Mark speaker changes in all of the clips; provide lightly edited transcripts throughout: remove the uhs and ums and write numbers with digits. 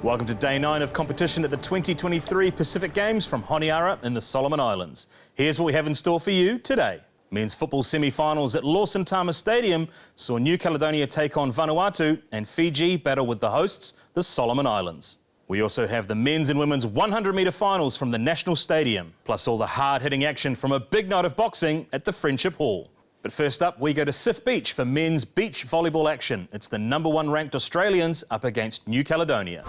Speaker 1: Welcome to day 9 of competition at the 2023 Pacific Games from Honiara in the Solomon Islands. Here's what we have in store for you today. Men's football semi-finals at Lawson Tama Stadium saw New Caledonia take on Vanuatu and Fiji battle with the hosts, the Solomon Islands. We also have the men's and women's 100-metre finals from the National Stadium, plus all the hard-hitting action from a big night of boxing at the Friendship Hall. But first up, we go to Sif Beach for men's beach volleyball action. It's the #1 ranked Australians up against New Caledonia.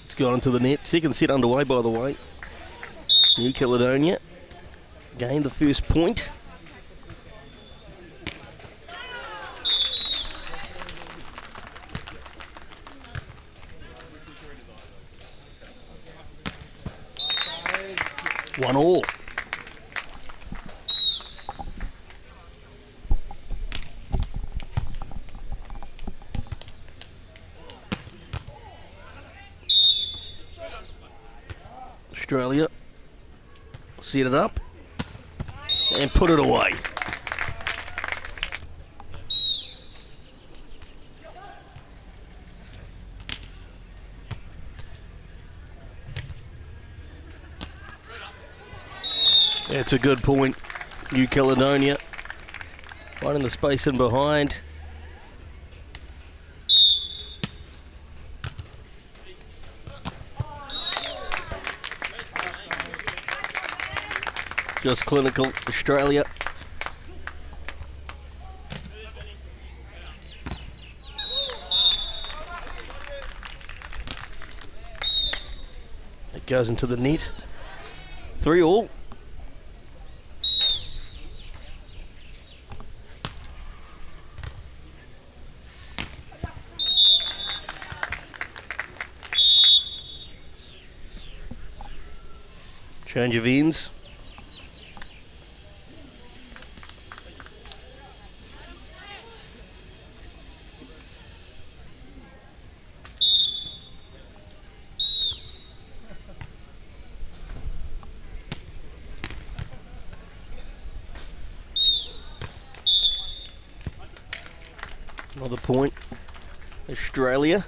Speaker 2: It's gone into the net. Second set underway, by the way. New Caledonia gained the first point. One all. Australia set it up and put it away. That's a good point. New Caledonia finding the space in behind. Just clinical, Australia. It goes into the net. 3 all. Change of ends. Another point, Australia.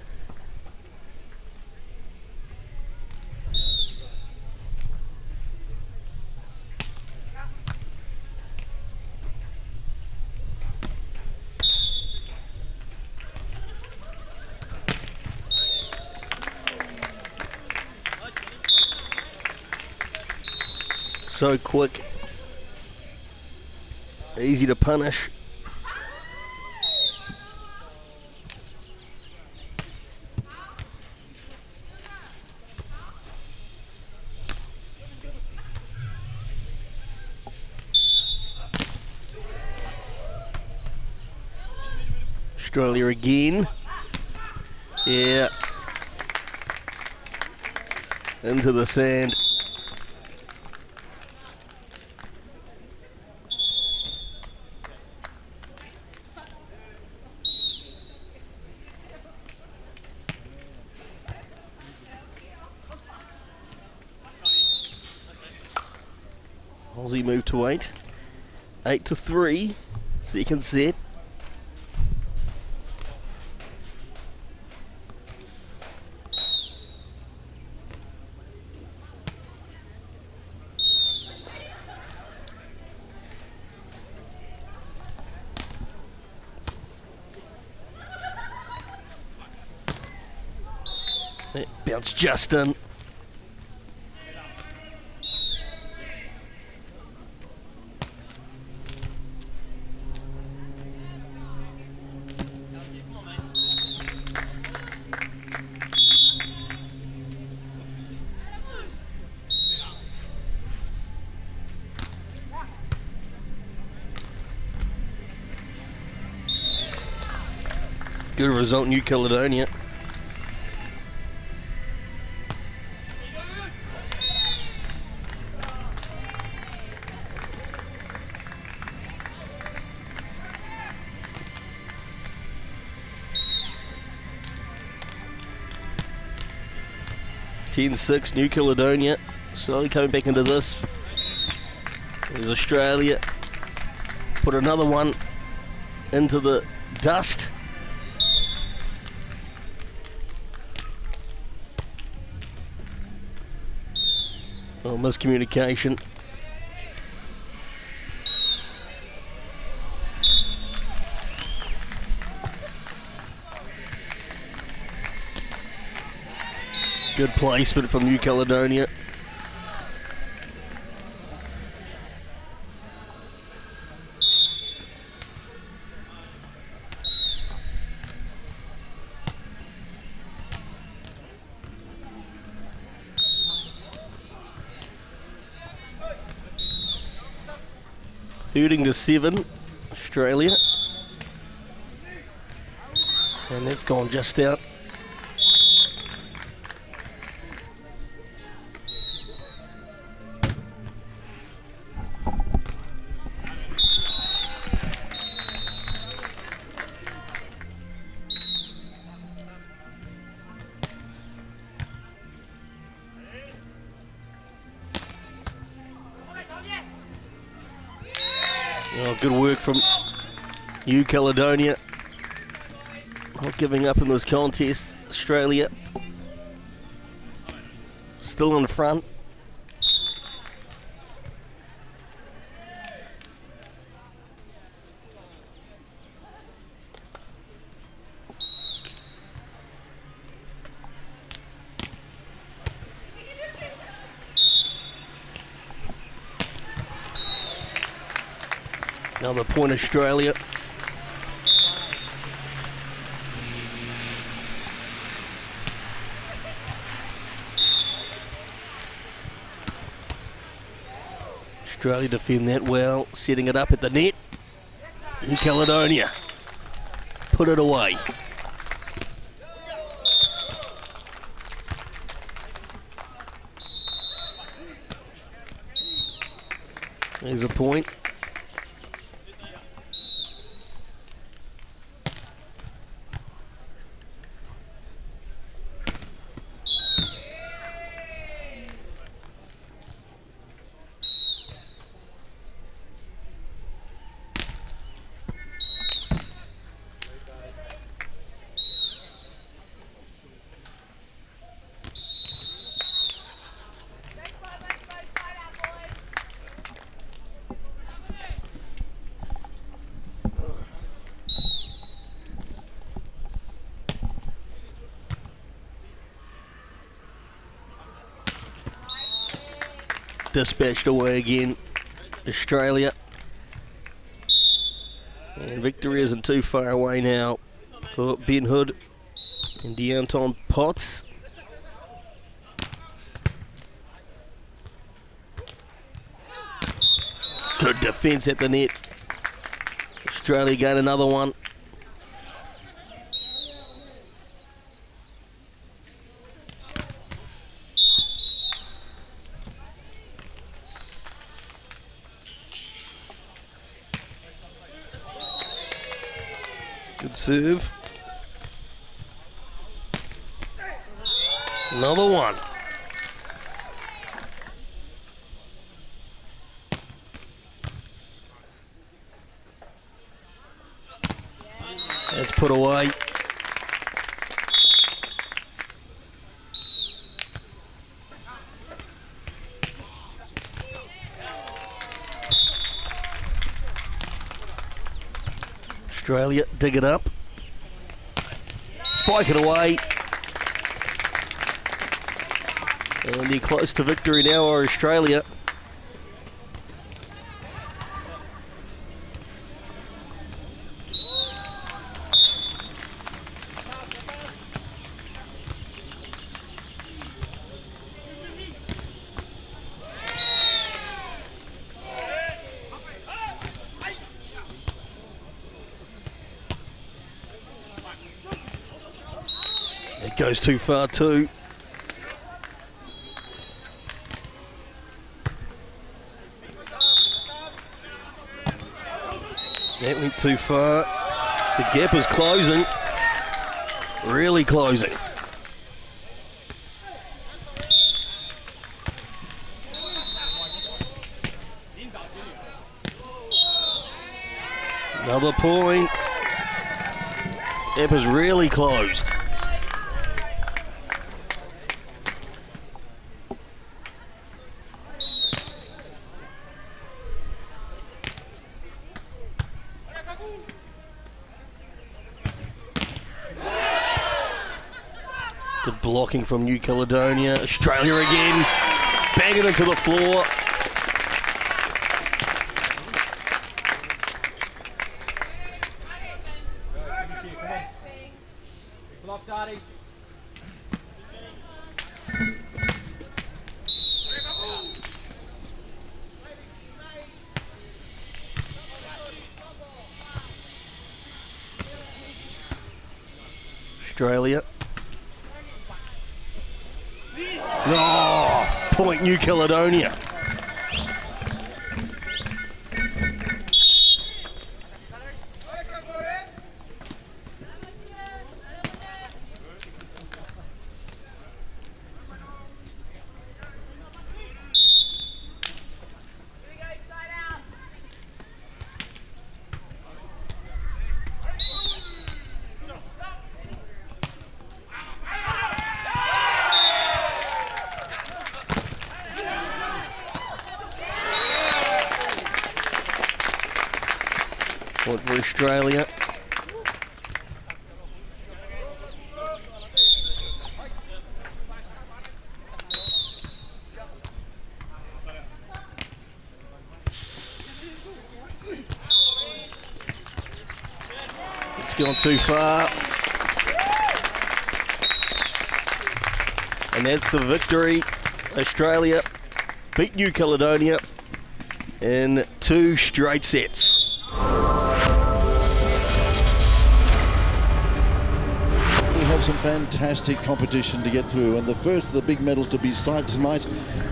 Speaker 2: So quick, easy to punish. Australia again. Yeah. Into the sand. Aussie move to 8. 8-3. Second set. It bounced just in. Good result, New Caledonia. (10-6) New Caledonia. Slowly coming back into this. There's Australia. Put another one into the dust. Oh, miscommunication. Good placement from New Caledonia. Third to 7, Australia. And that's gone just out. Oh, good work from New Caledonia. Not giving up in this contest. Australia still in front. Another point, Australia. Australia defend that well, setting it up at the net. New Caledonia put it away. There's a point. Dispatched away again, Australia. And victory isn't too far away now for Ben Hood and Deanton Potts. Good defence at the net. Australia gain another one. Good serve. Another one. That's put away. Australia dig it up. Spike it away. And they're close to victory now, are Australia. It goes too far too. That went too far. The gap is closing. Really closing. Another point. Ep is really closed. Good blocking from New Caledonia. Australia again. Bang it into the floor. Australia. Oh, point New Caledonia. Point for Australia. It's gone too far. And that's the victory. Australia beat New Caledonia in 2 straight sets.
Speaker 3: Some fantastic competition to get through, and the first of the big medals to be signed tonight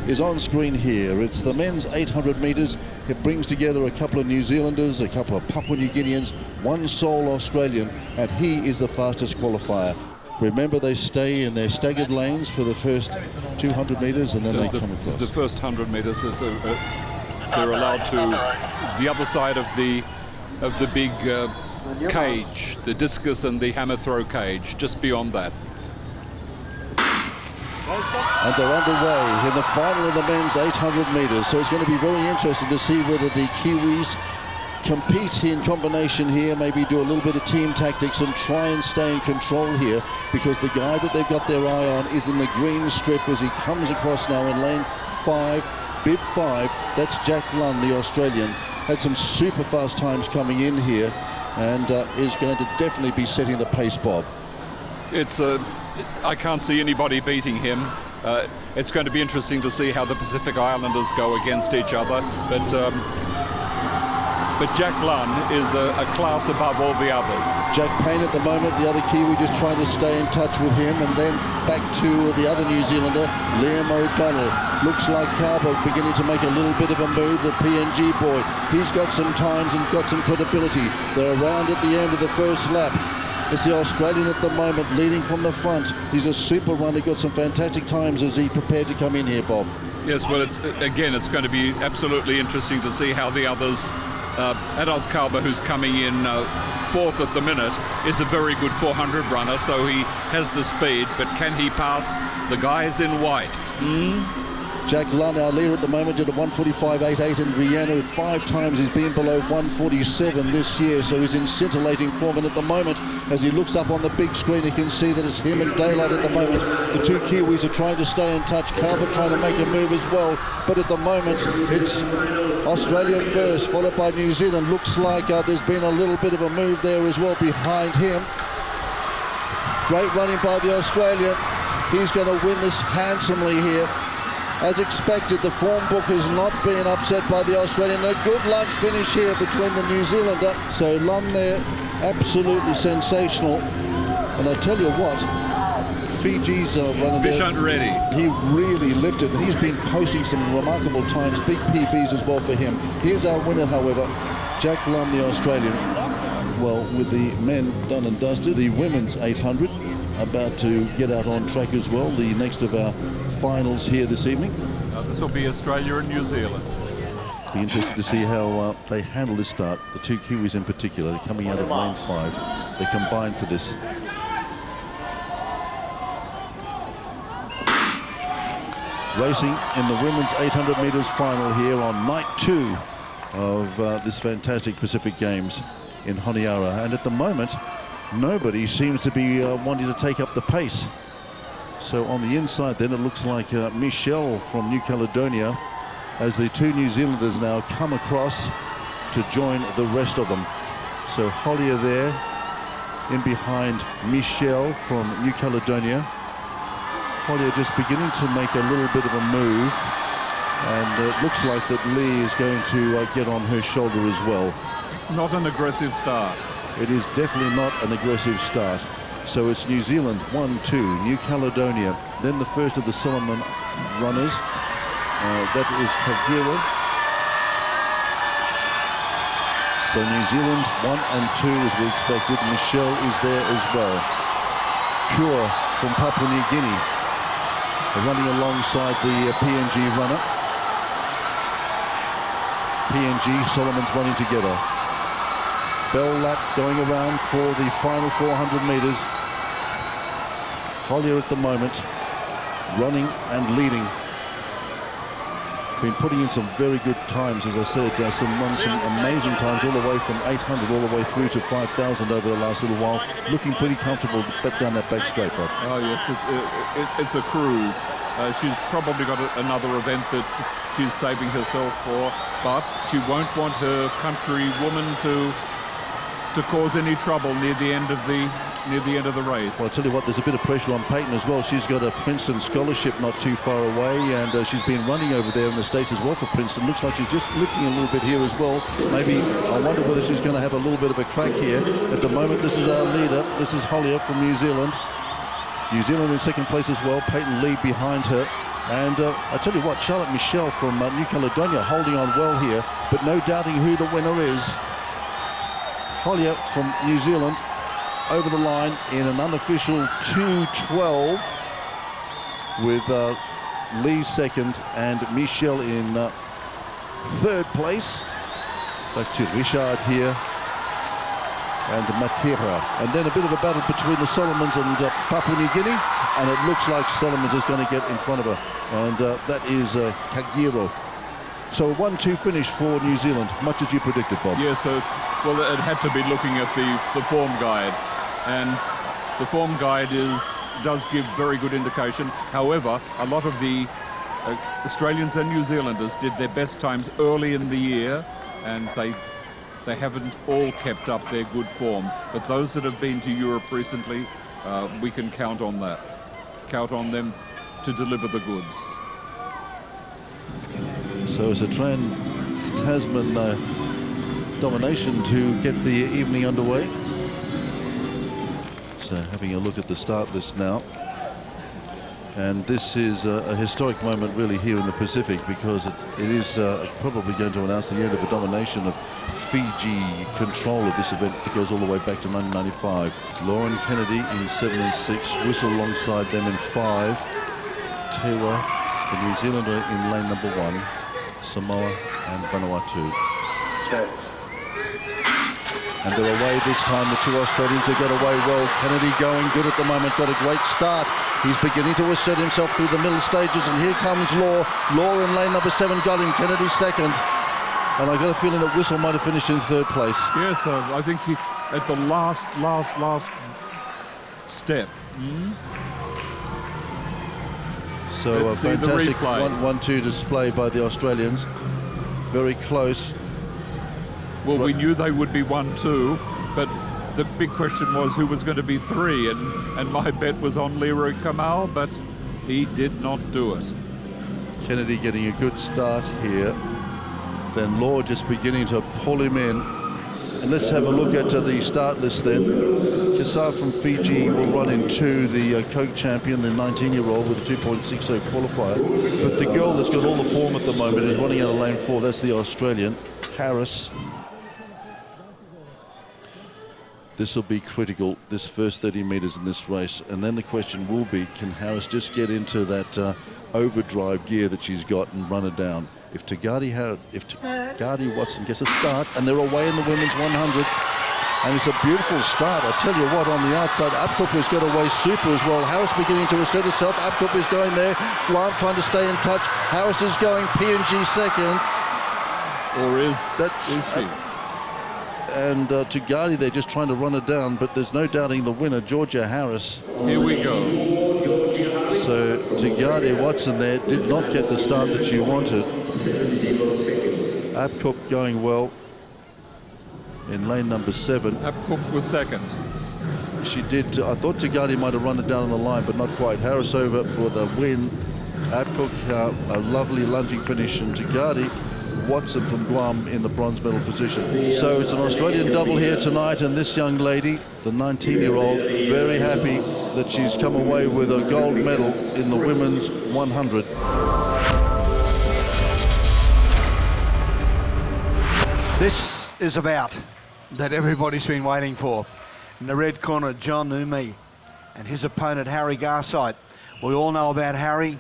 Speaker 3: is on screen here. It's the men's 800 metres. It brings together a couple of New Zealanders, a couple of Papua New Guineans, one sole Australian, and he is the fastest qualifier. Remember, they stay in their staggered lanes for the first 200 metres, and then they come across.
Speaker 4: The first 100 metres, they're allowed to the other side of the big cage, the discus and the hammer throw cage, just beyond that.
Speaker 3: And they're underway in the final of the men's 800 metres. So it's going to be very interesting to see whether the Kiwis compete in combination here, maybe do a little bit of team tactics and try and stay in control here, because the guy that they've got their eye on is in the green strip as he comes across now in lane 5, bib 5. That's Jack Lunn, the Australian. Had some super fast times coming in here, and is going to definitely be setting the pace, Bob.
Speaker 4: I can't see anybody beating him. It's going to be interesting to see how the Pacific Islanders go against each other, but Jack Lunn is a class above all the others.
Speaker 3: Jack Payne at the moment, the other Kiwi, just trying to stay in touch with him, and then back to the other New Zealander, Liam O'Donnell. Looks like Cowboy beginning to make a little bit of a move, the PNG boy. He's got some times and got some credibility. They're around at the end of the first lap. It's the Australian at the moment leading from the front. He's a super runner, got some fantastic times as he prepared to come in here, Bob.
Speaker 4: Yes, well, it's going to be absolutely interesting to see how the others. Adolf Kalber, who's coming in 4th at the minute, is a very good 400 runner, so he has the speed, but can he pass the guys in white?
Speaker 3: Jack Lunn, our leader at the moment, did a 145.88 in Vienna. 5 times he's been below 147 this year, so he's in scintillating form. And at the moment, as he looks up on the big screen, you can see that it's him and Daylight at the moment. The 2 Kiwis are trying to stay in touch. Calvert trying to make a move as well. But at the moment, it's Australia first, followed by New Zealand. Looks like there's been a little bit of a move there as well behind him. Great running by the Australian. He's going to win this handsomely here. As expected, the form book has not been upset by the Australian. A good lunch finish here between the New Zealander. So Lum there, absolutely sensational. And I tell you what, Fiji's runner there,
Speaker 4: ready.
Speaker 3: He really lifted. He's been posting some remarkable times, big PBs as well for him. Here's our winner, however, Jack Lum, the Australian. Well, with the men done and dusted, the women's 800 about to get out on track as well, the next of our finals here this evening.
Speaker 4: This will be Australia and New Zealand.
Speaker 3: Be interested to see how they handle this start. The two Kiwis in particular, they're coming out of lane 5. They combine for this. Racing in the women's 800 metres final here on night 2 of this fantastic Pacific Games in Honiara. And at the moment, nobody seems to be wanting to take up the pace. So on the inside then, it looks like Michelle from New Caledonia, as the two New Zealanders now come across to join the rest of them. So Hollier there, in behind Michelle from New Caledonia. Hollier just beginning to make a little bit of a move, and it looks like that Lee is going to get on her shoulder as well.
Speaker 4: It's not an aggressive start.
Speaker 3: It is definitely not an aggressive start. So it's New Zealand 1-2, New Caledonia, then the first of the Solomon runners. That is Kagera. So New Zealand 1 and 2 as we expected. Michelle is there as well. Kure from Papua New Guinea, running alongside the PNG runner. PNG, Solomon's running together. Bell lap going around for the final 400 metres. Hollier at the moment, running and leading. Been putting in some very good times, as I said, some amazing times all the way from 800 all the way through to 5,000 over the last little while. Looking pretty comfortable back down that back straight, Bob.
Speaker 4: Oh yes, it's a cruise. She's probably got another event that she's saving herself for, but she won't want her countrywoman to cause any trouble near the end of the race.
Speaker 3: Well, I'll tell you what, there's a bit of pressure on Peyton as well. She's got a Princeton scholarship not too far away, and she's been running over there in the States as well for Princeton. Looks like she's just lifting a little bit here as well. Maybe, I wonder whether she's going to have a little bit of a crack here. At the moment, this is our leader. This is Hollier from New Zealand. New Zealand in second place as well. Peyton Lee behind her. And I tell you what, Charlotte Michelle from New Caledonia holding on well here, but no doubting who the winner is. Hollier from New Zealand over the line in an unofficial 2:12 with Lee second and Michelle in third place. Back to Richard here and Matera. And then a bit of a battle between the Solomons and Papua New Guinea, and it looks like Solomons is going to get in front of her, and that is Kagero. So a 1-2 finish for New Zealand, much as you predicted, Bob.
Speaker 4: Yeah, so, well, it had to be looking at the form guide. And the form guide does give very good indication. However, a lot of the Australians and New Zealanders did their best times early in the year, and they haven't all kept up their good form. But those that have been to Europe recently, we can count on that. Count on them to deliver the goods.
Speaker 3: So it's a Trans-Tasman domination to get the evening underway. So having a look at the start list now. And this is a historic moment really here in the Pacific, because it is probably going to announce the end of a domination of Fiji control of this event that goes all the way back to 1995. Lauren Kennedy in 7 and 6, Whistle alongside them in 5. Tewa, the New Zealander in lane number 1, Samoa and Vanuatu. And they're away this time. The two Australians have got away well. Kennedy going good at the moment, got a great start. He's beginning to assert himself through the middle stages, and here comes Law. Law in lane number 7 got him. Kennedy second. And I've got a feeling that Whistle might have finished in third place.
Speaker 4: Yes, I think he, at the last step.
Speaker 3: So a fantastic 1-2 display by the Australians. Very close.
Speaker 4: Well, we knew they would be 1-2, but the big question was who was going to be 3, and my bet was on Leroy Kamal, but he did not do it.
Speaker 3: Kennedy getting a good start here. Then Law just beginning to pull him in. And let's have a look at the start list then. Kassar from Fiji will run in 2, the Coke champion, the 19-year-old with a 2.60 qualifier. But the girl that's got all the form at the moment is running out of lane 4. That's the Australian, Harris. This will be critical, this first 30 metres in this race. And then the question will be, can Harris just get into that overdrive gear that she's got and run her down? if Tagadi Watson gets a start, and they're away in the women's 100. And it's a beautiful start. I tell you what, on the outside, Upcook has got away super as well. Harris beginning to assert itself. Upcook is going there. Guam trying to stay in touch. Harris is going PNG second.
Speaker 4: Or is she?
Speaker 3: And Tagadi, they're just trying to run it down, but there's no doubting the winner, Georgia Harris.
Speaker 4: Here we go.
Speaker 3: So Tagadi Watson there did not get the start that she wanted. Upcook going well in lane number 7.
Speaker 4: Upcook was second.
Speaker 3: She did. I thought Tagadi might have run it down on the line, but not quite. Harris over for the win. Upcook, a lovely lunging finish, and Tagadi Watson from Guam in the bronze medal position. So it's an Australian double here tonight, and this young lady, the 19-year-old, very happy that she's come away with a gold medal in the women's 100.
Speaker 5: This is a bout that everybody's been waiting for. In the red corner, John Umi and his opponent, Harry Garside. We all know about Harry.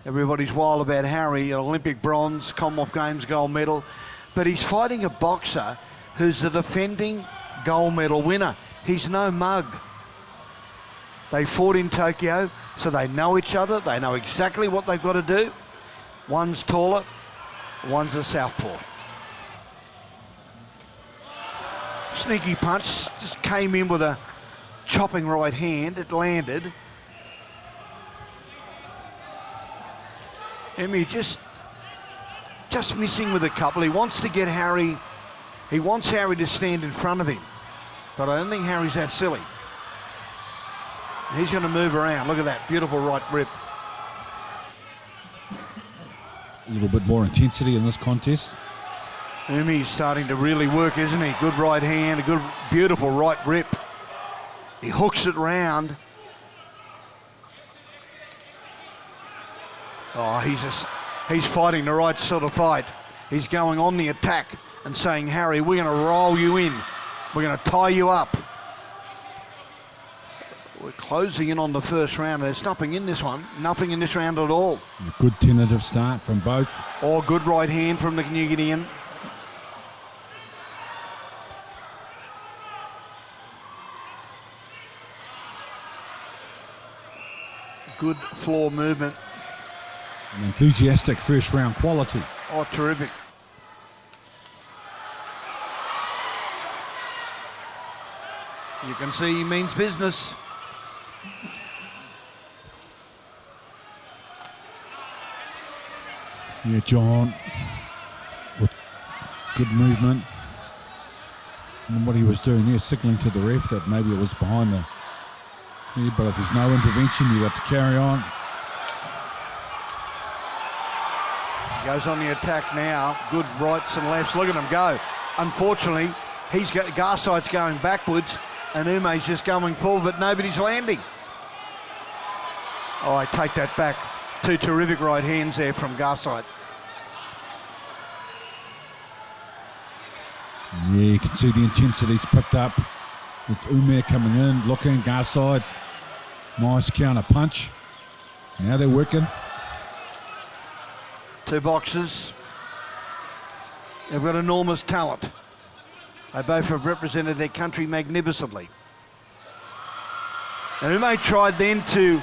Speaker 5: Everybody's wild about Harry, Olympic bronze, Commonwealth Games gold medal. But he's fighting a boxer who's the defending gold medal winner. He's no mug. They fought in Tokyo, so they know each other. They know exactly what they've got to do. One's taller, one's a southpaw. Sneaky punch, just came in with a chopping right hand. It landed. Emmy just missing with a couple. He wants to get Harry. He wants Harry to stand in front of him, but I don't think Harry's that silly. He's going to move around. Look at that beautiful right rip.
Speaker 6: A little bit more intensity in this contest.
Speaker 5: Umi's starting to really work, isn't he? Good right hand, a good, beautiful right rip. He hooks it round. Oh, he's fighting the right sort of fight. He's going on the attack and saying, Harry, we're going to roll you in. We're going to tie you up. We're closing in on the first round. There's nothing in this one. Nothing in this round at all.
Speaker 6: A good tentative start from both.
Speaker 5: Oh, good right hand from the New Guinean. Good floor movement.
Speaker 6: An enthusiastic first round quality.
Speaker 5: Oh, terrific. You can see he means business.
Speaker 6: Yeah, John, with good movement. And what he was doing there, signalling to the ref that maybe it was behind the head, but if there's no intervention, you got to carry on.
Speaker 5: Goes on the attack now. Good rights and lefts. Look at him go. Unfortunately, Garside's going backwards and Ume's just going forward, but nobody's landing. Oh, I take that back. Two terrific right hands there from Garside.
Speaker 6: Yeah, you can see the intensity's picked up. It's Ume coming in, looking, Garside. Nice counter punch. Now they're working.
Speaker 5: Two boxers. They've got enormous talent. They both have represented their country magnificently. And Ume tried then to,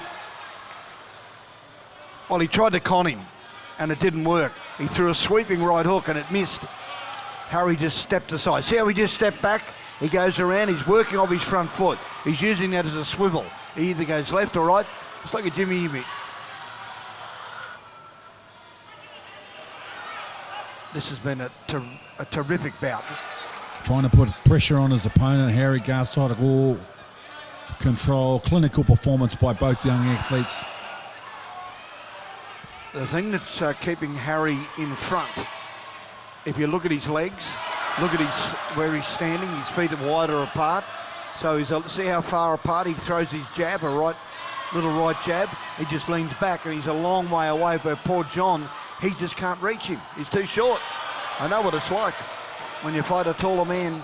Speaker 5: well, he tried to con him and it didn't work. He threw a sweeping right hook and it missed. Harry just stepped aside. See how he just stepped back? He goes around, he's working off his front foot. He's using that as a swivel. He either goes left or right. It's like a Jimmy Umi. This has been a terrific bout.
Speaker 6: Trying to put pressure on his opponent, Harry Garside. All control, clinical performance by both young athletes.
Speaker 5: The thing that's keeping Harry in front, if you look at his legs, look at where he's standing, his feet are wider apart. So see how far apart he throws his jab, little right jab. He just leans back and he's a long way away, but poor John, he just can't reach him. He's too short. I know what it's like when you fight a taller man.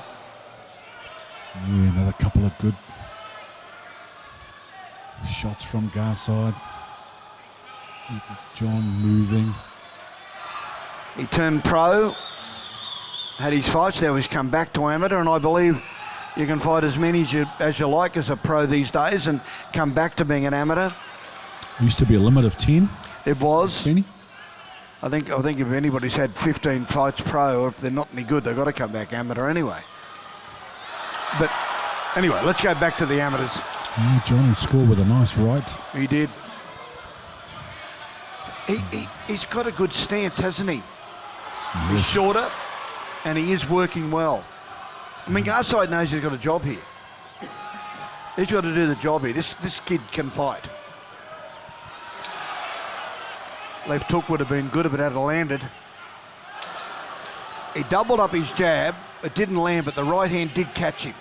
Speaker 6: Yeah, another couple of good shots from Garside. John moving.
Speaker 5: He turned pro, had his fights, now he's come back to amateur, and I believe you can fight as many as you like as a pro these days and come back to being an amateur.
Speaker 6: Used to be a limit of 10.
Speaker 5: It was.
Speaker 6: Benny?
Speaker 5: I think if anybody's had 15 fights pro, or if they're not any good, they've got to come back amateur anyway. But anyway, let's go back to the amateurs.
Speaker 6: Yeah, Johnny scored with a nice right.
Speaker 5: He did. He's got a good stance, hasn't he?
Speaker 6: Yes.
Speaker 5: He's shorter, and he is working well. I mean, Garside knows he's got a job here. He's got to do the job here. This kid can fight. Left hook would have been good if it had landed. He doubled up his jab. It didn't land, but the right hand did catch him.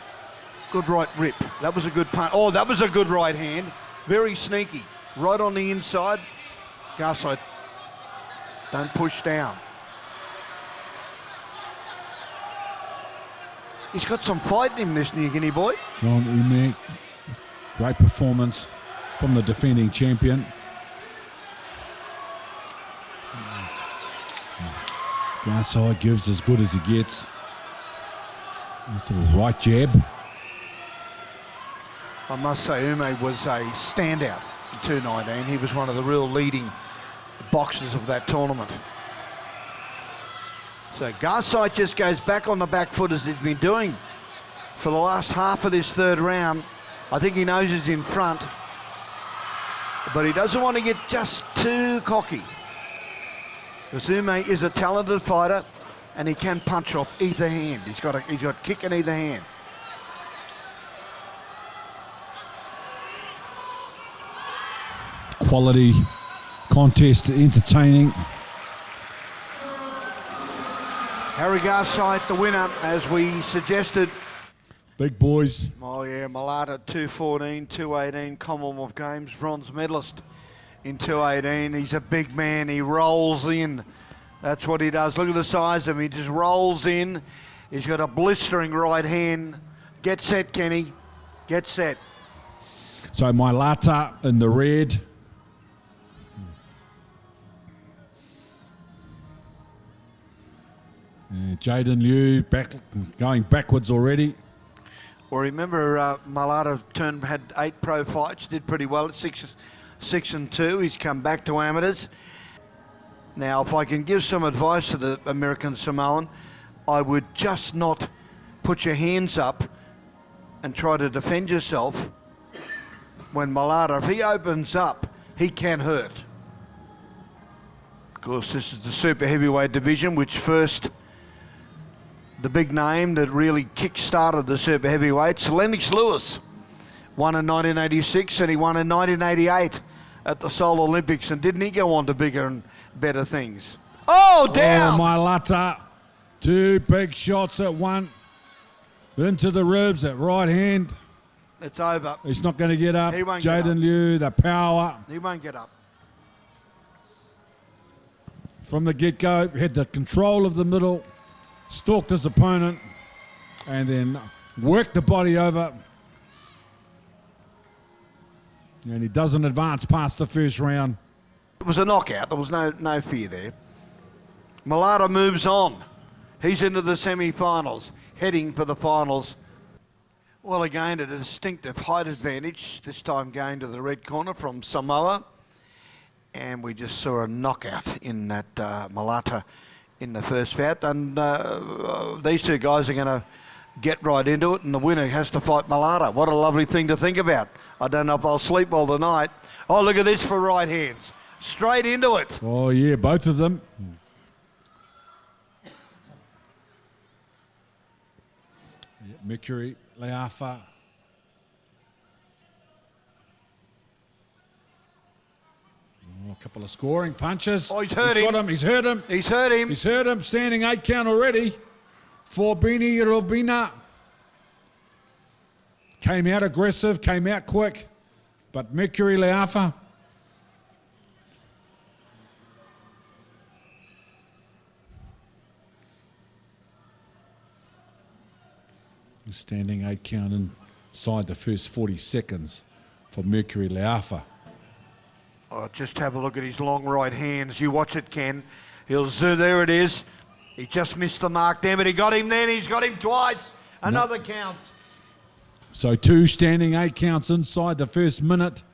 Speaker 5: Good right rip. That was a good punch. Oh, that was a good right hand. Very sneaky. Right on the inside. Garside, don't push down. He's got some fight in him, this New Guinea boy.
Speaker 6: John Umek, great performance from the defending champion. Garside gives as good as he gets. That's a little right jab.
Speaker 5: I must say, Ume was a standout in 2019. He was one of the real leading boxers of that tournament. So Garside just goes back on the back foot as he's been doing for the last half of this third round. I think he knows he's in front, but he doesn't want to get just too cocky. Because Ume is a talented fighter, and he can punch off either hand. He's got kick in either hand.
Speaker 6: Quality contest, entertaining.
Speaker 5: Harry Garside, the winner, as we suggested.
Speaker 6: Big boys.
Speaker 5: Oh yeah, Malata 214, 218 Commonwealth Games, bronze medalist in 218. He's a big man, he rolls in. That's what he does. Look at the size of him, he just rolls in. He's got a blistering right hand. Get set, Kenny, get set.
Speaker 6: So Mailata in the red. Jaden Liu going backwards already.
Speaker 5: Well, remember Malata had 8 pro fights, did pretty well at 6-2. He's come back to amateurs. Now, if I can give some advice to the American Samoan, I would just not put your hands up and try to defend yourself when Malata, if he opens up, he can hurt. Of course, this is the super heavyweight division, which first, the big name that really kick-started the super heavyweights, Lennox Lewis, won in 1986 and he won in 1988 at the Seoul Olympics, and didn't he go on to bigger and better things? Oh, down!
Speaker 6: Oh, Mailata. 2 big shots at one. Into the ribs, that right hand.
Speaker 5: It's over.
Speaker 6: He's not going to get up.
Speaker 5: He won't get
Speaker 6: Jaden
Speaker 5: up.
Speaker 6: Liu, the power.
Speaker 5: He won't get up.
Speaker 6: From the get-go, had the control of the middle, stalked his opponent, and then worked the body over. And he doesn't advance past the first round.
Speaker 5: It was a knockout. There was no fear there. Malata moves on. He's into the semi-finals, heading for the finals. Well, again, a distinctive height advantage, this time going to the red corner from Samoa. And we just saw a knockout in that Malata in the first bout. And these two guys are going to get right into it, and the winner has to fight Malata. What a lovely thing to think about. I don't know if I'll sleep well tonight. Oh, look at this for right hands. Straight into it.
Speaker 6: Oh, yeah, both of them. Yeah, Mercury, Leafa. Oh, a couple of scoring punches.
Speaker 5: Oh, he's hurt him.
Speaker 6: Got him. He's hurt him.
Speaker 5: He's hurt him.
Speaker 6: He's hurt him. Standing 8 count already for Bini Robina. Came out aggressive, came out quick. But Mercury Leafa. Standing 8 count inside the first 40 seconds for Mercury Leafa.
Speaker 5: Oh, just have a look at his long right hands. You watch it, Ken. He'll zoom. There it is. He just missed the mark there, but he got him then. He's got him twice. Another count.
Speaker 6: So 2 standing 8 counts inside the first minute.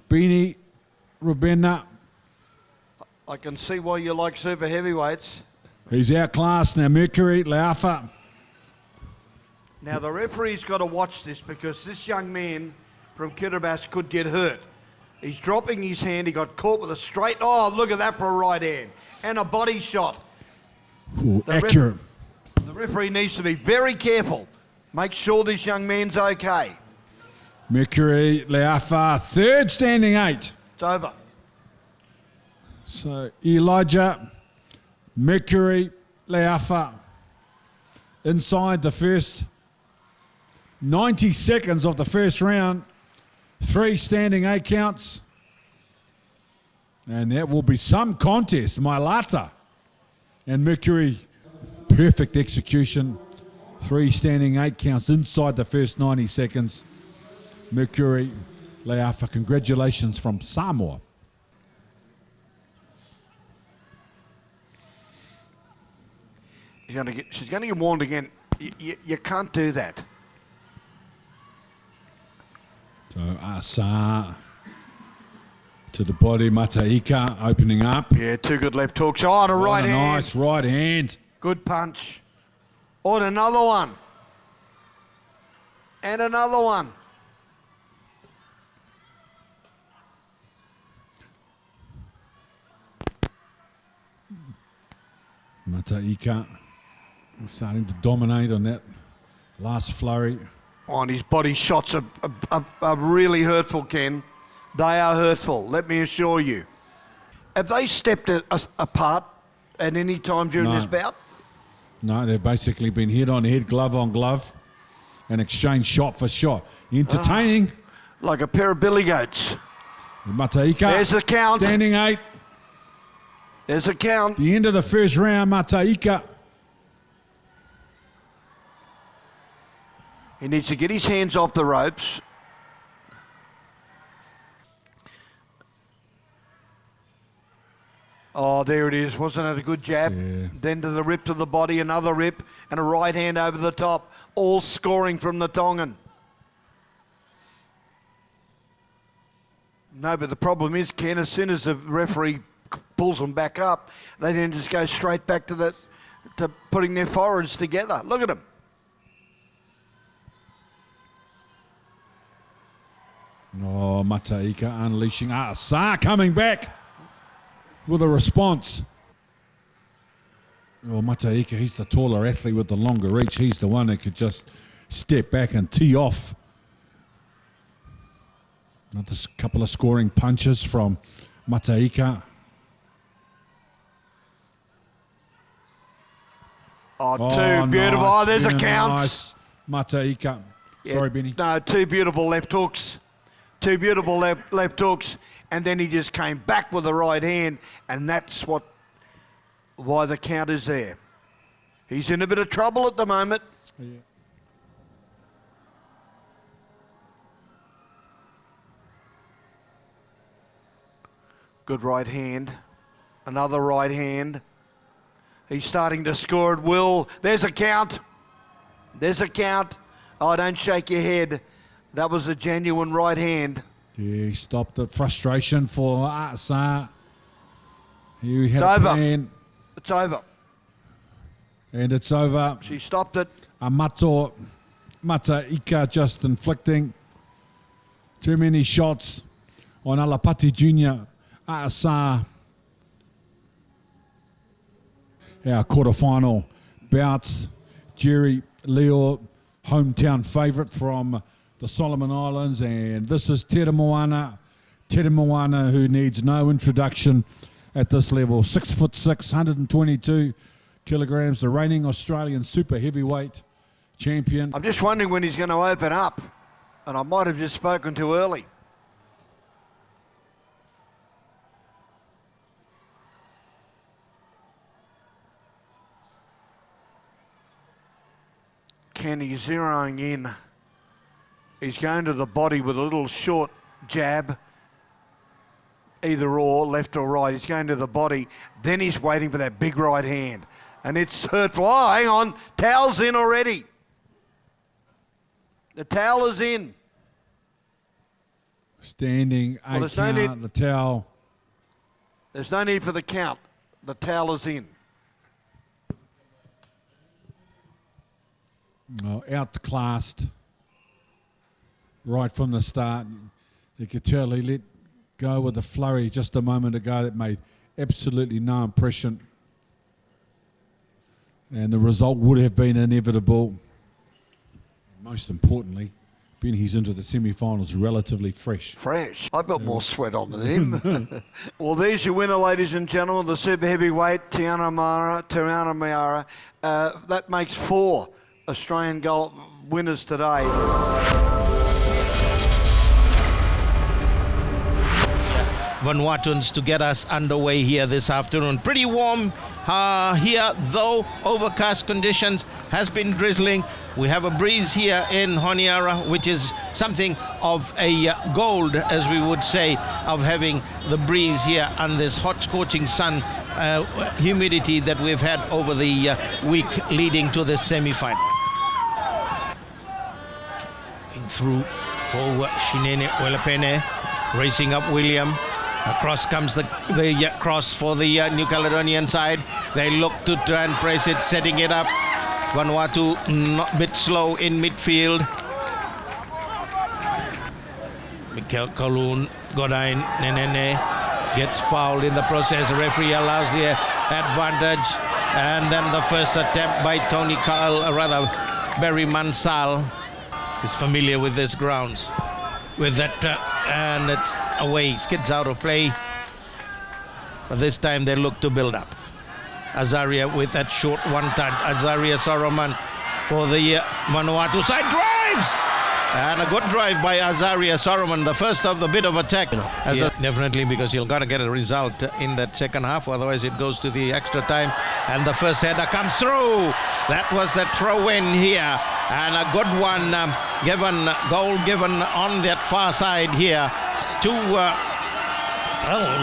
Speaker 6: Beanie Rabena,
Speaker 5: I can see why you like super heavyweights.
Speaker 6: he's outclassed now. Mercury Leafa.
Speaker 5: Now, the referee's got to watch this because this young man from Kiribati could get hurt. He's dropping his hand. He got caught with a straight... Oh, look at that for a right hand. And a body shot.
Speaker 6: Ooh, accurate.
Speaker 5: The referee needs to be very careful. Make sure this young man's okay.
Speaker 6: Mercury Leafa, 3rd standing 8.
Speaker 5: It's over.
Speaker 6: So Elijah, Mercury Leafa, inside the first 90 seconds of the first round. 3 standing 8 counts. And that will be some contest. Mailata and Mercury, perfect execution. 3 standing 8 counts inside the first 90 seconds. Mercury Leafa, congratulations from Samoa.
Speaker 5: She's going to get warned again. You can't do that.
Speaker 6: So Asa to the body, Mataika opening up.
Speaker 5: Yeah, 2 good left hooks. Oh, and a right hand.
Speaker 6: Nice right hand.
Speaker 5: Good punch. Oh, and another one. And another one.
Speaker 6: Mataika starting to dominate on that last flurry.
Speaker 5: Oh, and his body shots are really hurtful, Ken. They are hurtful, let me assure you. Have they stepped apart at any time during this bout?
Speaker 6: No, they've basically been head on head, glove on glove, and exchanged shot for shot. Entertaining.
Speaker 5: Like a pair of billy goats.
Speaker 6: Mataika.
Speaker 5: There's the count.
Speaker 6: Standing 8.
Speaker 5: There's a count.
Speaker 6: The end of the first round, Mataika.
Speaker 5: He needs to get his hands off the ropes. Oh, there it is. Wasn't it a good jab?
Speaker 6: Yeah.
Speaker 5: Then to the rip to the body, another rip, and a right hand over the top. All scoring from the Tongan. No, but the problem is, Ken, as soon as the referee pulls them back up, they then just go straight back to putting their foreheads together. Look at them.
Speaker 6: Oh, Mataika unleashing. Sa coming back with a response. Oh, Mataika, he's the taller athlete with the longer reach. He's the one that could just step back and tee off. Another couple of scoring punches from Mataika.
Speaker 5: Oh, two beautiful.
Speaker 6: Nice.
Speaker 5: Oh, there's a count.
Speaker 6: Nice. Mataika.
Speaker 5: Yeah,
Speaker 6: Sorry, Benny.
Speaker 5: No, 2 beautiful left hooks. 2 beautiful left hooks. And then he just came back with the right hand. And that's why the count is there. He's in a bit of trouble at the moment.
Speaker 6: Yeah.
Speaker 5: Good right hand. Another right hand. He's starting to score at will. There's a count. There's a count. Oh, don't shake your head. That was a genuine right hand.
Speaker 6: Yeah, he stopped the frustration for Asa. He had
Speaker 5: It's
Speaker 6: a
Speaker 5: over.
Speaker 6: plan.
Speaker 5: It's over.
Speaker 6: And it's over.
Speaker 5: She stopped it.
Speaker 6: Mataika just inflicting too many shots on Alapati Jr. Asa. Our quarterfinal bouts. Jerry Leo, hometown favourite from the Solomon Islands, and this is Tere Moana. Tere Moana, who needs no introduction at this level. 6'6", 122 kilograms, the reigning Australian super heavyweight champion.
Speaker 5: I'm just wondering when he's going to open up, and I might have just spoken too early. Kenny zeroing in. He's going to the body with a little short jab. either or, left or right. He's going to the body. Then he's waiting for that big right hand. And it's hurtful. Oh, hang on. Towel's in already. The towel is in.
Speaker 6: Standing,
Speaker 5: Well,
Speaker 6: 8 count, the towel.
Speaker 5: There's no need for the count. The towel is in.
Speaker 6: Outclassed right from the start. You could tell he let go with the flurry just a moment ago that made absolutely no impression. And the result would have been inevitable. Most importantly, being he's into the semi-finals relatively fresh.
Speaker 5: Fresh. I've got more sweat on than him. Well, there's your winner, ladies and gentlemen, the super heavyweight, Tiana Miara. That makes 4 Australian gold winners today.
Speaker 7: Vanuatuans to get us underway here this afternoon. Pretty warm here, though overcast conditions, has been drizzling. We have a breeze here in Honiara, which is something of a gold, as we would say, of having the breeze here and this hot scorching sun, humidity that we've had over the week leading to this semi-final. Looking through for Shinene Welepene, racing up William. Across comes the cross for the New Caledonian side. They look to try and press it, setting it up. Vanuatu a bit slow in midfield. Mikel Kalun, Godain Nenene gets fouled in the process. The referee allows the advantage. And then the first attempt by Barry Mansal is familiar with this grounds. With that, and it's away, skids out of play. But this time they look to build up. Azaria with that short one touch. Azaria Soroman for the Vanuatu side, drives! And a good drive by Azaria Soroman, the first of the bit of attack. Definitely, because you've got to get a result in that second half, otherwise it goes to the extra time. And the first header comes through. That was the throw-in here. And a good one goal given on that far side here to,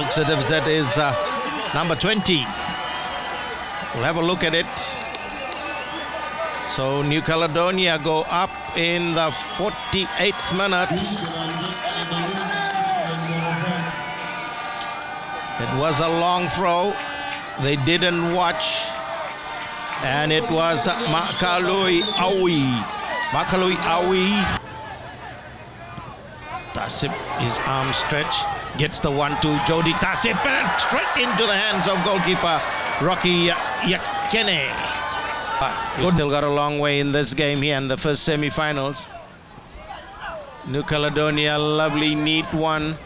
Speaker 7: looks as if that is number 20. We'll have a look at it. So New Caledonia go up in the 48th minute. It was a long throw. They didn't watch. And it was Makalui Awi. Tasip, his arm stretch, gets the 1-2. Jody Tasip, and straight into the hands of goalkeeper Rocky Yakene. We've still got a long way in this game here in the first semi-finals. New Caledonia, lovely, neat one.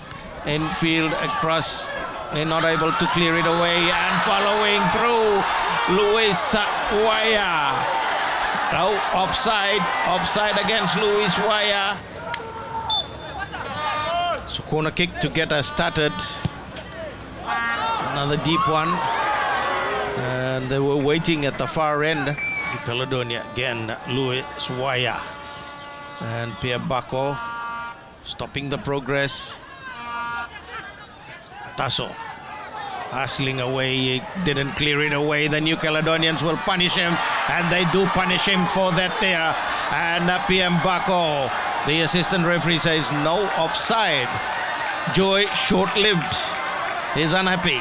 Speaker 7: Infield across. They're not able to clear it away. And following through, Luis Waya. Oh, offside. Offside against Luis Waya. So corner kick to get us started. Another deep one. And they were waiting at the far end. New Caledonia again, Luis Waya. And Pierre Bako stopping the progress. Tasso hustling away, he didn't clear it away. The New Caledonians will punish him, and they do punish him for that there. And Pierre Bako, the assistant referee, says no offside. Joy short-lived. He's unhappy.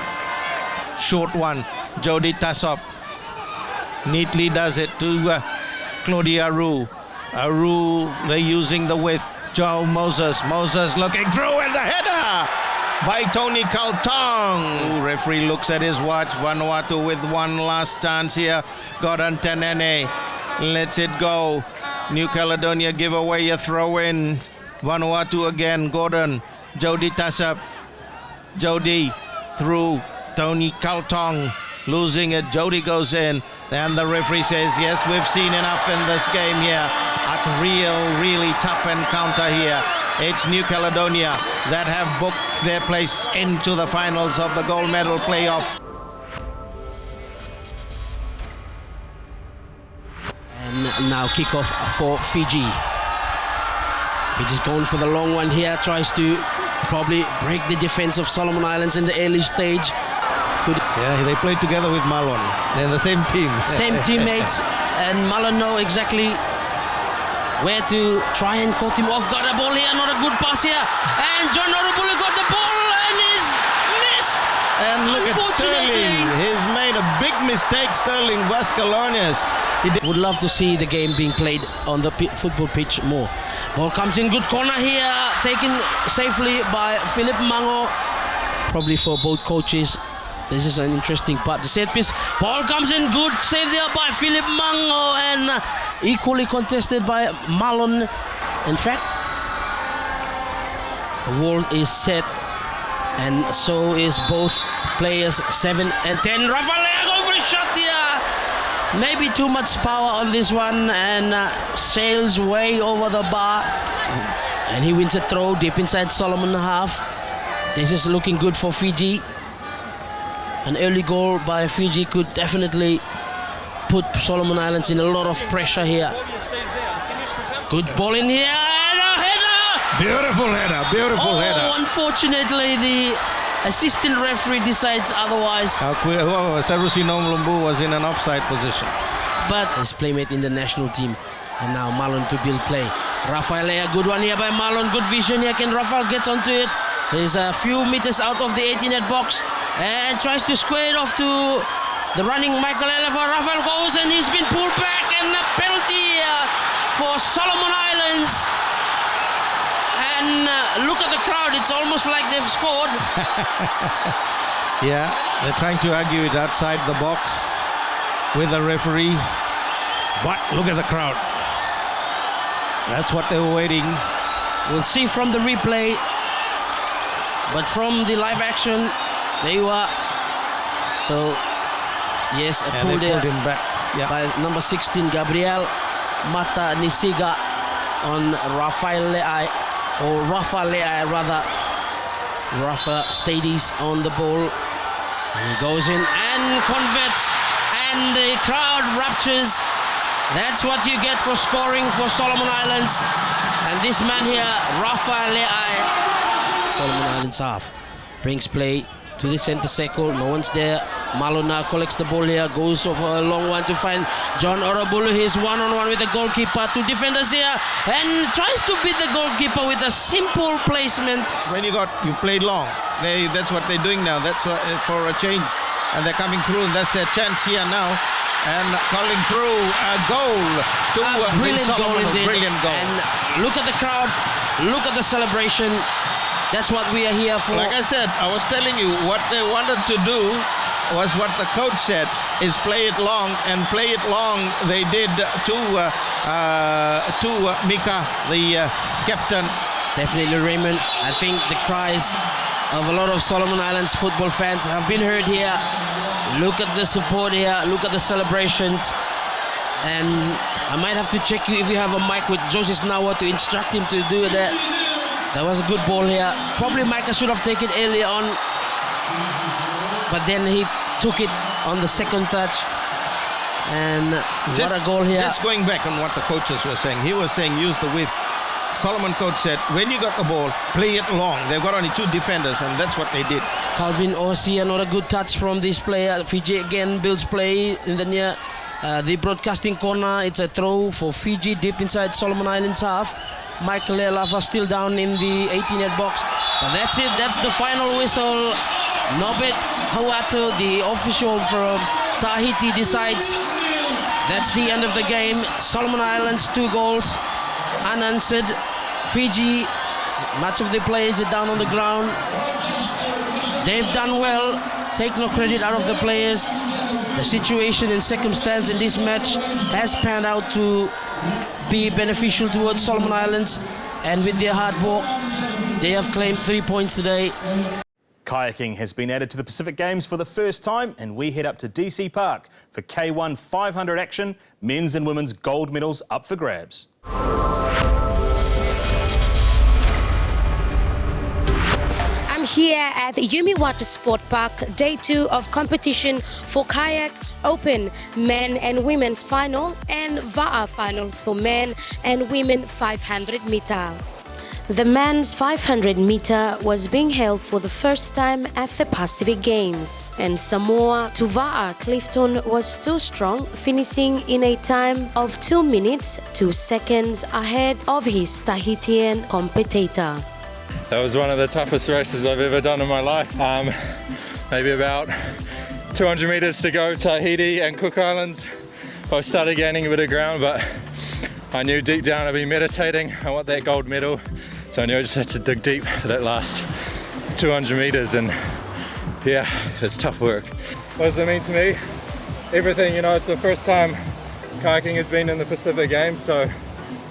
Speaker 7: Short one. Jody Tassop neatly does it to Claudia Aru. Aru, they're using the width. Joe Moses. Moses looking through, and the header by Tony Kaltong. Referee looks at his watch. Vanuatu with one last chance here. Gordon Tenene lets it go. New Caledonia give away a throw-in. Vanuatu again. Gordon. Jody Tassop. Jody through. Tony Kaltong losing it. Jody goes in. And the referee says, yes, we've seen enough in this game here. A really tough encounter here. It's New Caledonia that have booked their place into the finals of the gold medal playoff.
Speaker 8: And now kickoff for Fiji. Fiji's going for the long one here, tries to probably break the defense of Solomon Islands in the early stage.
Speaker 7: Yeah, they played together with Malon. They're the same team.
Speaker 8: Same teammates, and Malon know exactly where to try and caught him off. Got a ball here, not a good pass here. And John Orobulu got the ball and is missed.
Speaker 7: And look at Sterling. He's made a big mistake, Sterling Vascalones.
Speaker 8: Would love to see the game being played on the football pitch more. Ball comes in, good corner here, taken safely by Philip Mango. Probably for both coaches, this is an interesting part. The set piece, ball comes in, good save there by Philip Mango, and equally contested by Malon. In fact, the wall is set, and so is both players. 7 and 10. Rafael going for a shot here. Maybe too much power on this one, and sails way over the bar. And he wins a throw deep inside Solomon half. This is looking good for Fiji. An early goal by Fiji could definitely put Solomon Islands in a lot of pressure here. Good ball in here, and a header!
Speaker 7: Beautiful header, beautiful header.
Speaker 8: Unfortunately, the assistant referee decides otherwise.
Speaker 7: Sarusi Nomlumbu was in an offside position.
Speaker 8: But his playmate in the national team. And now Malon to build play. Rafael, a good one here by Malon. Good vision here. Can Rafael get onto it? He's a few meters out of the 18-net box and tries to square it off to the running Michael Elefa. Rafael goes and he's been pulled back, and a penalty for Solomon Islands. And look at the crowd, it's almost like they've scored.
Speaker 7: Yeah, they're trying to argue it outside the box with the referee. But look at the crowd. That's what they were waiting.
Speaker 8: We'll see from the replay. But from the live action, there you are. So, yes, a pull there
Speaker 7: him back. Yeah.
Speaker 8: by number 16, Gabriel Mata Nisiga on Rafael Le'ai, or Rafa Le'ai rather. Rafa Stadies on the ball. And he goes in and converts. And the crowd raptures. That's what you get for scoring for Solomon Islands. And this man here, Rafa Le'ai, Solomon Islands half, brings play to the center circle. No one's there. Malona collects the ball here, goes over a long one to find John Orobulu. He's one-on-one with the goalkeeper. Two defenders here, and tries to beat the goalkeeper with a simple placement.
Speaker 7: When you played long, that's what they're doing now. That's for a change, and they're coming through, and that's their chance here now. And calling through a goal to
Speaker 8: brilliant goal indeed.
Speaker 7: Brilliant goal.
Speaker 8: And look at the crowd, look at the celebration. That's what we are here for.
Speaker 7: Like I said, I was telling you, what they wanted to do was what the coach said, is play it long, and play it long they did to Mika, the captain.
Speaker 8: Definitely, Raymond. I think the cries of a lot of Solomon Islands football fans have been heard here. Look at the support here, look at the celebrations. And I might have to check you if you have a mic with Joseph Nawa to instruct him to do that. That was a good ball here. Probably Micah should have taken it early on, but then he took it on the second touch. And what a goal here.
Speaker 7: Just going back on what the coaches were saying. He was saying use the width. Solomon coach said, when you got the ball, play it long. They've got only two defenders, and that's what they did.
Speaker 8: Calvin Ossie, another good touch from this player. Fiji again builds play in the near the broadcasting corner. It's a throw for Fiji deep inside Solomon Islands half. Michael Elafa still down in the 18-net box. But that's it. That's the final whistle. Nobet Hawatu, the official from Tahiti, decides that's the end of the game. Solomon Islands 2 goals unanswered. Fiji, much of the players are down on the ground. They've done well. Take no credit out of the players. The situation and circumstance in this match has panned out to be beneficial towards Solomon Islands, and with their hard work, they have claimed 3 points today.
Speaker 1: Kayaking has been added to the Pacific Games for the first time, and we head up to DC Park for K1 500 action. Men's and women's gold medals up for grabs.
Speaker 9: I'm here at the Yumi Water Sport Park, day 2 of competition for Kayak Open men and women's final and VAA finals for men and women 500 meter. The men's 500 meter was being held for the first time at the Pacific Games, and Samoa Tuva'a Clifton was too strong, finishing in a time of 2 minutes 2 seconds ahead of his Tahitian competitor.
Speaker 10: That was one of the toughest races I've ever done in my life. Maybe about 200 meters to go, Tahiti and Cook Islands. I started gaining a bit of ground, but I knew deep down I'd be meditating. I want that gold medal. So I knew I just had to dig deep for that last 200 meters, and yeah, it's tough work. What does it mean to me? Everything, you know, it's the first time kayaking has been in the Pacific Games, so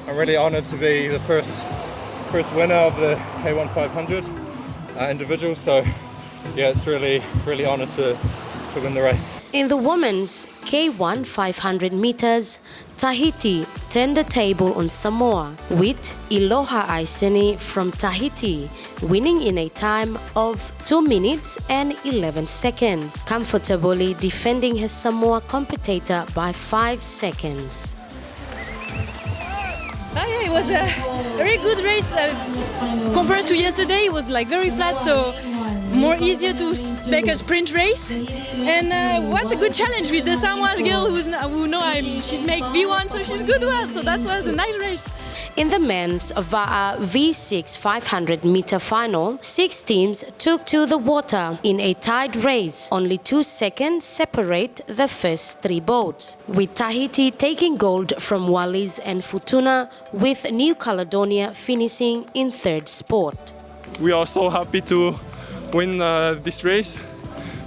Speaker 10: I'm really honored to be the first winner of the K1 500 individual. So yeah, it's really honored to win the race.
Speaker 9: In the women's K1 500 meters, Tahiti turned the table on Samoa, with Iloha Aiseni from Tahiti winning in a time of 2 minutes and 11 seconds, comfortably defending his Samoa competitor by 5 seconds.
Speaker 11: Yeah, it was a very good race compared to yesterday. It was like very flat, so more easier to make a sprint race. And what a good challenge with the Samoa's girl she's make V1, so she's good well. So that was a nice race.
Speaker 9: In the men's VAA V6 500 meter final, 6 teams took to the water in a tied race. Only 2 seconds separate the first 3 boats, with Tahiti taking gold from Wallis and Futuna, with New Caledonia finishing in 3rd spot.
Speaker 10: We are so happy to win this race,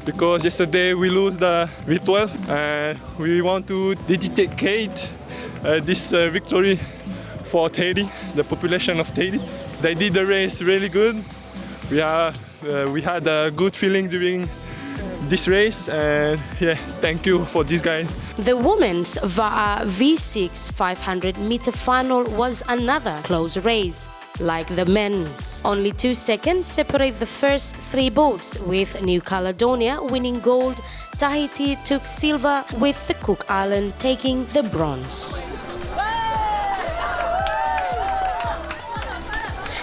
Speaker 10: because yesterday we lose the V12, and we want to dedicate this victory for Tahiti, the population of Tahiti. They did the race really good. We had a good feeling during this race, and yeah, thank you for this guys.
Speaker 9: The women's VAA V6 500 meter final was another close race. Like the men's, only 2 seconds separate the first 3 boats, with New Caledonia winning gold. Tahiti took silver, with the Cook Island taking the bronze.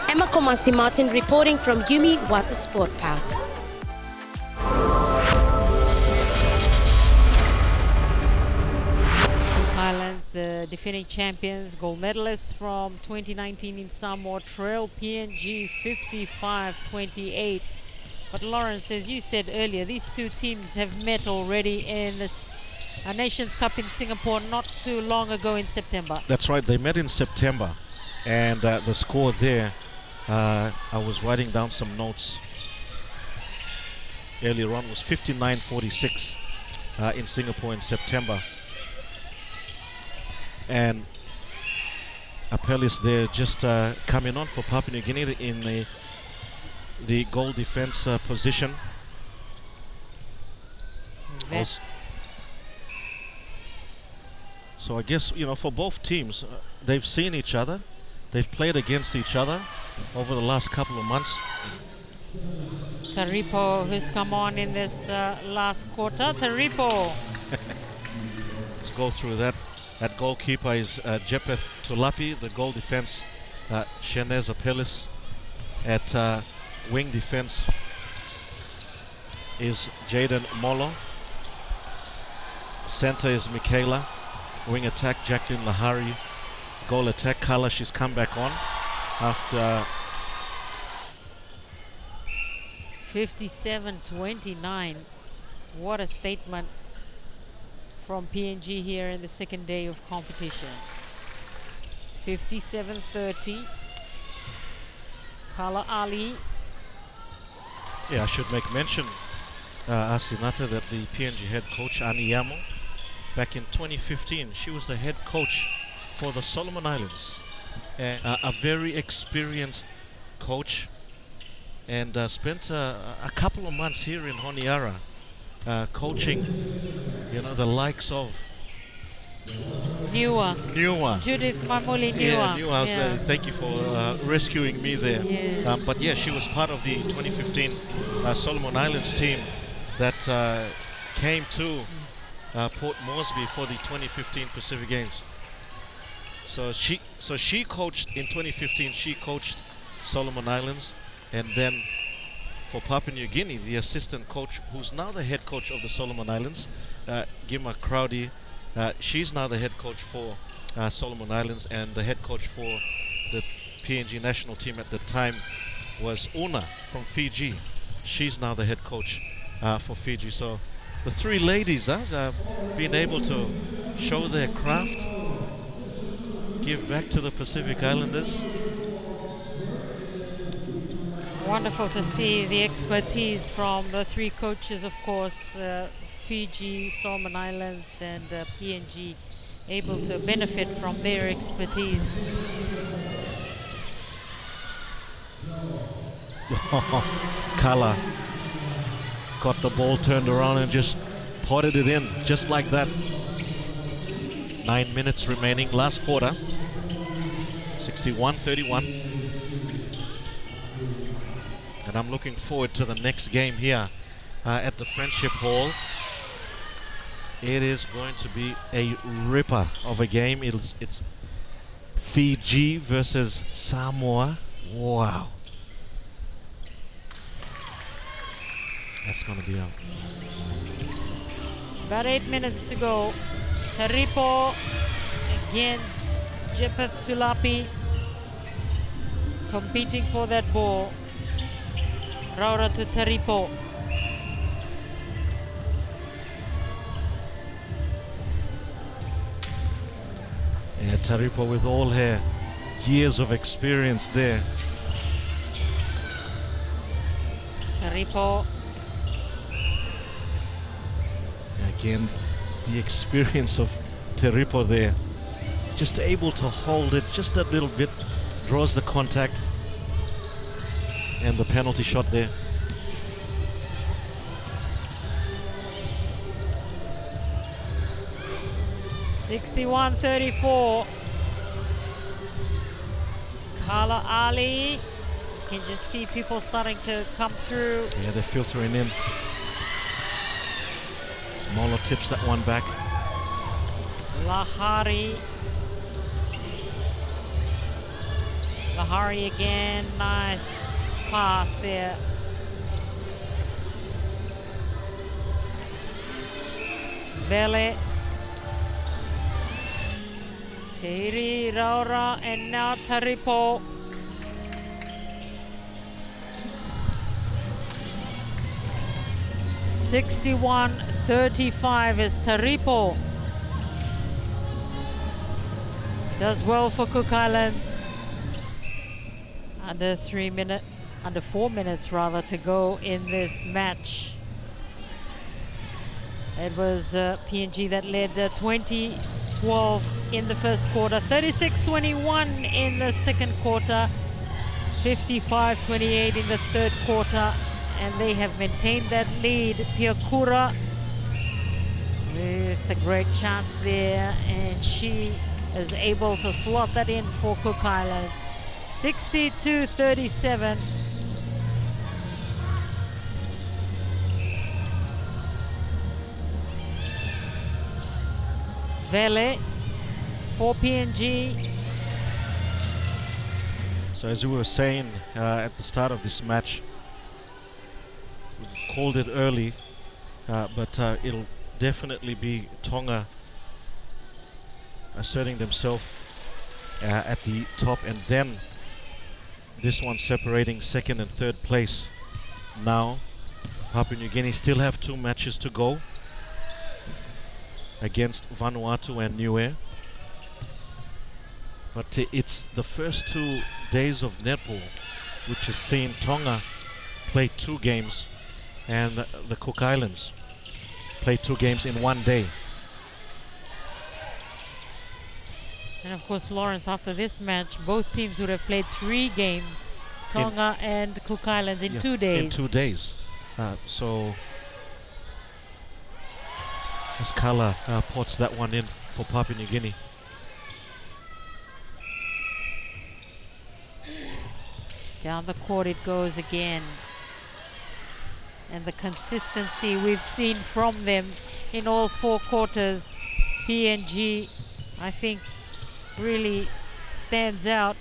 Speaker 9: Emma Komasi Martin reporting from Yumi Water Sport Park.
Speaker 12: Islands, the defending champions, gold medalists from 2019 in Samoa, trail PNG 55-28. But Lawrence, as you said earlier, these two teams have met already in this Nations Cup in Singapore not too long ago in September.
Speaker 7: That's right, they met in September, and the score there, I was writing down some notes earlier on, was 59-46 in Singapore in September. And Apellis there just coming on for Papua New Guinea in the goal defense position. So I guess, you know, for both teams, they've seen each other, they've played against each other over the last couple of months.
Speaker 12: Taripo, who's come on in this last quarter. Taripo.
Speaker 7: Let's go through that. At goalkeeper is Jepeth Tulapi. The goal defense, Shenez Apellis. At wing defense is Jaden Molo. Center is Michaela. Wing attack, Jacqueline Lahari. Goal attack, Kala. She's come back on after
Speaker 12: 57-29. What a statement from PNG here in the second day of competition. 57-30. Kala Ali.
Speaker 7: Yeah, I should make mention, Asinata, that the PNG head coach, Ani Yamo, back in 2015, she was the head coach for the Solomon Islands. A very experienced coach, and spent a couple of months here in Honiara coaching, you know, the likes of
Speaker 12: Niua. Judith Mamuli Niua.
Speaker 7: Yeah, Niua. Thank you for rescuing me there.
Speaker 12: Yeah.
Speaker 7: But yeah, she was part of the 2015 Solomon Islands team that came to Port Moresby for the 2015 Pacific Games. So she coached in 2015. She coached
Speaker 13: Solomon Islands. And then for Papua New Guinea, the assistant coach, who's now the head coach of the Solomon Islands, Gima Crowdy, she's now the head coach for Solomon Islands, and the head coach for the PNG national team at the time was Una from Fiji. She's now the head coach for Fiji. So the three ladies have been able to show their craft, give back to the Pacific Islanders.
Speaker 12: Wonderful to see the expertise from the three coaches, of course, Fiji, Solomon Islands and PNG, able to benefit from their expertise.
Speaker 13: Kala got the ball turned around and just potted it in, just like that. 9 minutes remaining, last quarter. 61-31. And I'm looking forward to the next game here at the Friendship Hall. It is going to be a ripper of a game. It's Fiji versus Samoa. Wow. That's going to be out.
Speaker 12: About 8 minutes to go. Taripo again. Jepeth Tulapi competing for that ball. Raura to Taripo.
Speaker 13: Yeah, Taripo with all her years of experience there.
Speaker 12: Taripo.
Speaker 13: Again, the experience of Taripo there. Just able to hold it just a little bit. Draws the contact. And the penalty shot there.
Speaker 12: (61-34). Kala Ali. You can just see people starting to come through.
Speaker 13: Yeah, they're filtering in. Smaller tips that one back.
Speaker 12: Lahari. Lahari again. Nice pass there. Vele. Teiri, Raura, and now Taripo. (61-35) is Taripo. Does well for Cook Islands. Under 4 minutes rather to go in this match. It was PNG that led 20-12 in the first quarter, 36-21 in the second quarter, 55-28 in the third quarter, and they have maintained that lead. Piakura with a great chance there, and she is able to slot that in for Cook Islands. 62-37. Vele for PNG.
Speaker 13: So as we were saying at the start of this match, we've called it early, but it'll definitely be Tonga asserting themselves at the top, and then this one separating second and third place. Now Papua New Guinea still have 2 matches to go against Vanuatu and Niue. But it's the first 2 days of netball which has seen Tonga play 2 games and the Cook Islands play 2 games in 1 day.
Speaker 12: And of course, Lawrence, after this match, both teams would have played 3 games, Tonga and Cook Islands, in 2 days.
Speaker 13: In 2 days. So as Kala pots that one in for Papua New Guinea.
Speaker 12: Down the court it goes again. And the consistency we've seen from them in all 4 quarters. PNG, I think, really stands out.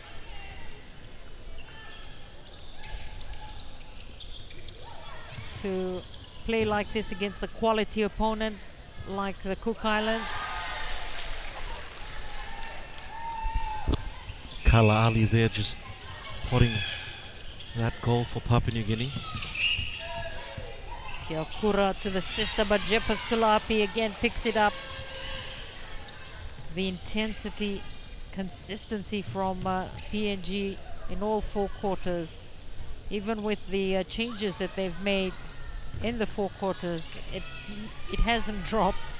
Speaker 12: to play like this against a quality opponent like the Cook Islands.
Speaker 13: Kala Ali there just potting that goal for Papua New Guinea.
Speaker 12: Kia kura to the sister, but Jepeth Tulapi again picks it up. The intensity, consistency from PNG in all 4 quarters. Even with the changes that they've made in the 4 quarters, it hasn't dropped.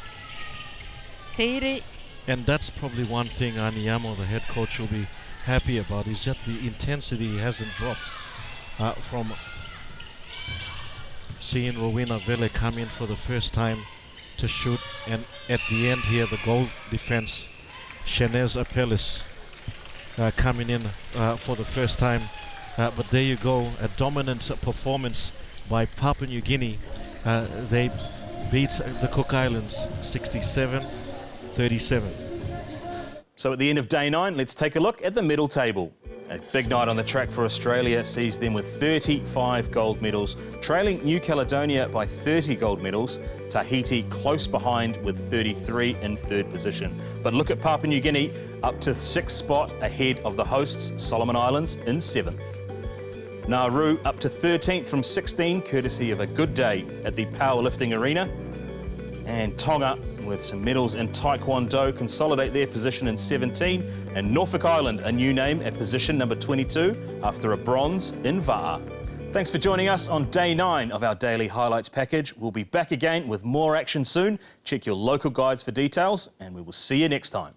Speaker 12: Teiri.
Speaker 13: And that's probably one thing Aniyamo, the head coach, will be happy about, is that the intensity hasn't dropped from seeing Rowena Vele come in for the first time to shoot, and at the end here the goal defense, Shanez Apelis coming in for the first time. But there you go, a dominant performance by Papua New Guinea. They beat the Cook Islands 67-37.
Speaker 1: So at the end of day 9, let's take a look at the medal table. A big night on the track for Australia sees them with 35 gold medals, trailing New Caledonia by 30 gold medals, Tahiti close behind with 33 in 3rd position. But look at Papua New Guinea, up to 6th spot ahead of the hosts Solomon Islands in 7th. Nauru up to 13th from 16, courtesy of a good day at the powerlifting arena. And Tonga, with some medals in Taekwondo, consolidate their position in 17. And Norfolk Island, a new name at position number 22 after a bronze in Va'a. Thanks for joining us on day 9 of our daily highlights package. We'll be back again with more action soon. Check your local guides for details, and we will see you next time.